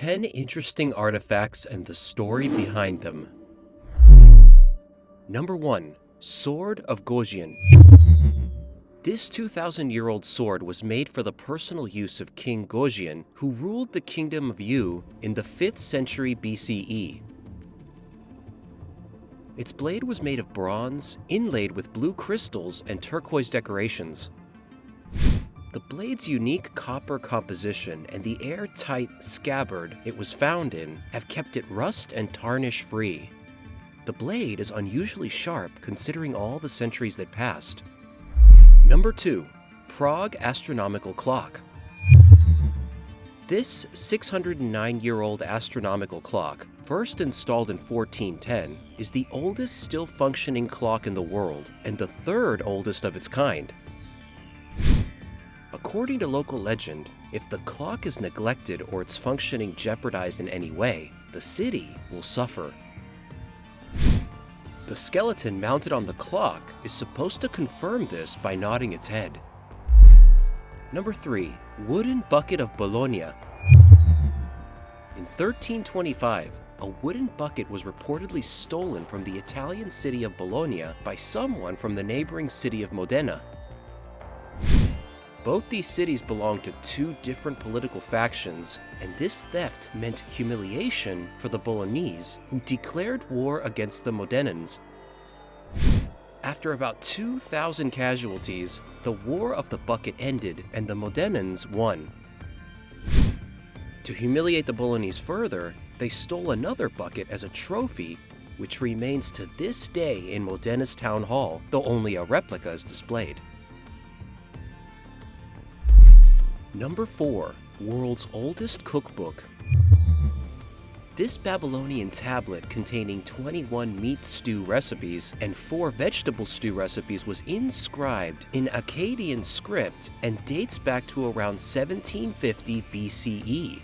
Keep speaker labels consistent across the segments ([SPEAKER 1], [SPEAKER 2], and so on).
[SPEAKER 1] 10 interesting artifacts and the story behind them. Number 1. Sword of Gojian. This 2,000-year-old sword was made for the personal use of King Gojian, who ruled the kingdom of Yu in the 5th century BCE. Its blade was made of bronze, inlaid with blue crystals and turquoise decorations. The blade's unique copper composition and the airtight scabbard it was found in have kept it rust and tarnish free. The blade is unusually sharp considering all the centuries that passed. Number 2. Prague Astronomical Clock. This 609-year-old astronomical clock, first installed in 1410, is the oldest still functioning clock in the world and the third oldest of its kind. According to local legend, if the clock is neglected or its functioning jeopardized in any way, the city will suffer. The skeleton mounted on the clock is supposed to confirm this by nodding its head. Number 3. Wooden Bucket of Bologna. In 1325, a wooden bucket was reportedly stolen from the Italian city of Bologna by someone from the neighboring city of Modena. Both these cities belonged to two different political factions, and this theft meant humiliation for the Bolognese, who declared war against the Modenans. After about 2,000 casualties, the War of the Bucket ended and the Modenans won. To humiliate the Bolognese further, they stole another bucket as a trophy, which remains to this day in Modena's town hall, though only a replica is displayed. Number 4. World's oldest cookbook. This Babylonian tablet containing 21 meat stew recipes and 4 vegetable stew recipes was inscribed in Akkadian script and dates back to around 1750 BCE.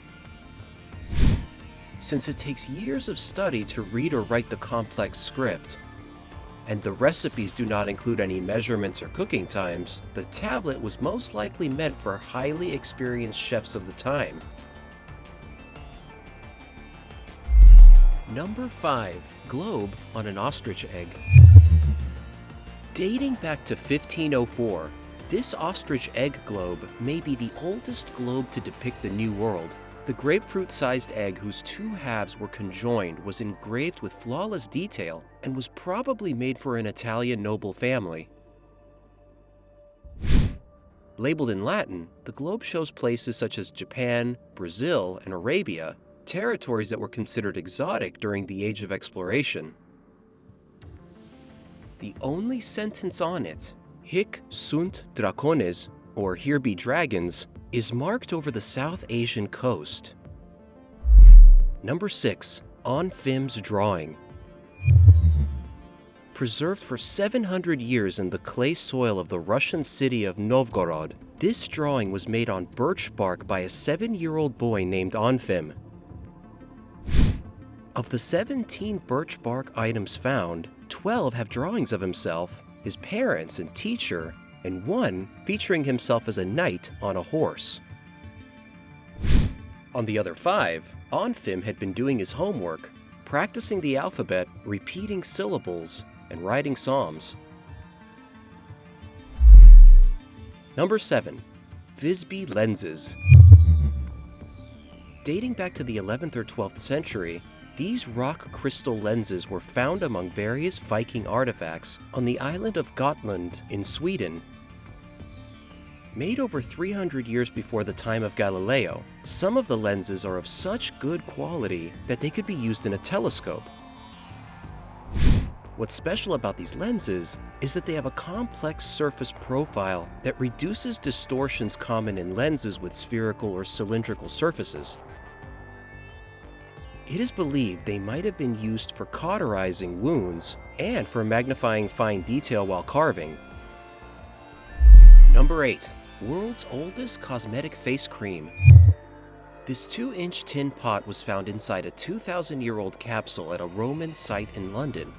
[SPEAKER 1] Since it takes years of study to read or write the complex script, and the recipes do not include any measurements or cooking times, the tablet was most likely meant for highly experienced chefs of the time. Number 5. Globe on an ostrich egg. Dating back to 1504, this ostrich egg globe may be the oldest globe to depict the New World. The grapefruit-sized egg whose 2 halves were conjoined was engraved with flawless detail and was probably made for an Italian noble family. Labeled in Latin, the globe shows places such as Japan, Brazil, and Arabia, territories that were considered exotic during the Age of Exploration. The only sentence on it, Hic sunt dracones, or Here be dragons, is marked over the South Asian coast. Number 6. Onfim's drawing. Preserved for 700 years in the clay soil of the Russian city of Novgorod, this drawing was made on birch bark by a 7-year-old boy named Onfim. Of the 17 birch bark items found, 12 have drawings of himself, his parents and teacher, and 1 featuring himself as a knight on a horse. On the other 5, Onfim had been doing his homework, practicing the alphabet, repeating syllables, and writing psalms. Number 7. Visby Lenses. Dating back to the 11th or 12th century, these rock crystal lenses were found among various Viking artifacts on the island of Gotland in Sweden. Made over 300 years before the time of Galileo, some of the lenses are of such good quality that they could be used in a telescope. What's special about these lenses is that they have a complex surface profile that reduces distortions common in lenses with spherical or cylindrical surfaces. It is believed they might have been used for cauterizing wounds and for magnifying fine detail while carving. Number 8. World's oldest cosmetic face cream. This 2-inch tin pot was found inside a 2,000-year-old capsule at a Roman site in London.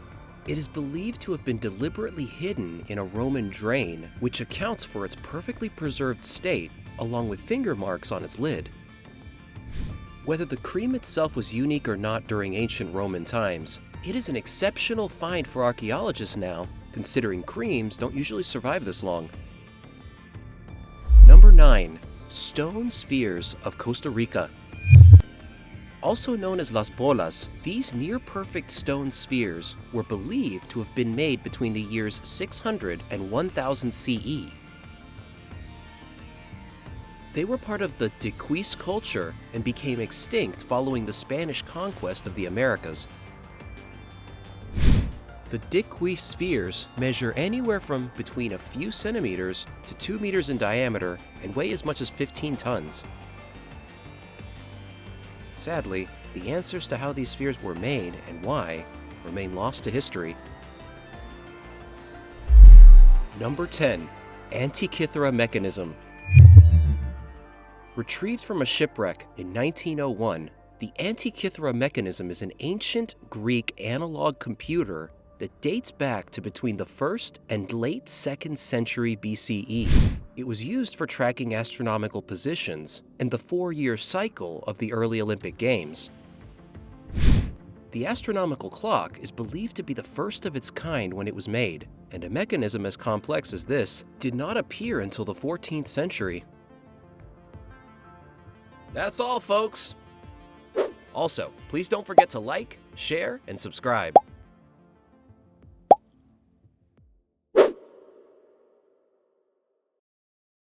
[SPEAKER 1] It is believed to have been deliberately hidden in a Roman drain, which accounts for its perfectly preserved state, along with finger marks on its lid. Whether the cream itself was unique or not during ancient Roman times, it is an exceptional find for archaeologists now, considering creams don't usually survive this long. Number 9. Stone spheres of Costa Rica. Also known as las bolas, these near-perfect stone spheres were believed to have been made between the years 600 and 1000 CE. They were part of the Diquis culture and became extinct following the Spanish conquest of the Americas. The Diquis spheres measure anywhere from between a few centimeters to 2 meters in diameter and weigh as much as 15 tons. Sadly, the answers to how these spheres were made and why remain lost to history. Number 10. Antikythera Mechanism. Retrieved from a shipwreck in 1901, the Antikythera Mechanism is an ancient Greek analog computer that dates back to between the 1st and late 2nd century BCE. It was used for tracking astronomical positions and the 4-year cycle of the early Olympic Games. The astronomical clock is believed to be the first of its kind when it was made, and a mechanism as complex as this did not appear until the 14th century. That's all, folks! Also, please don't forget to like, share, and subscribe.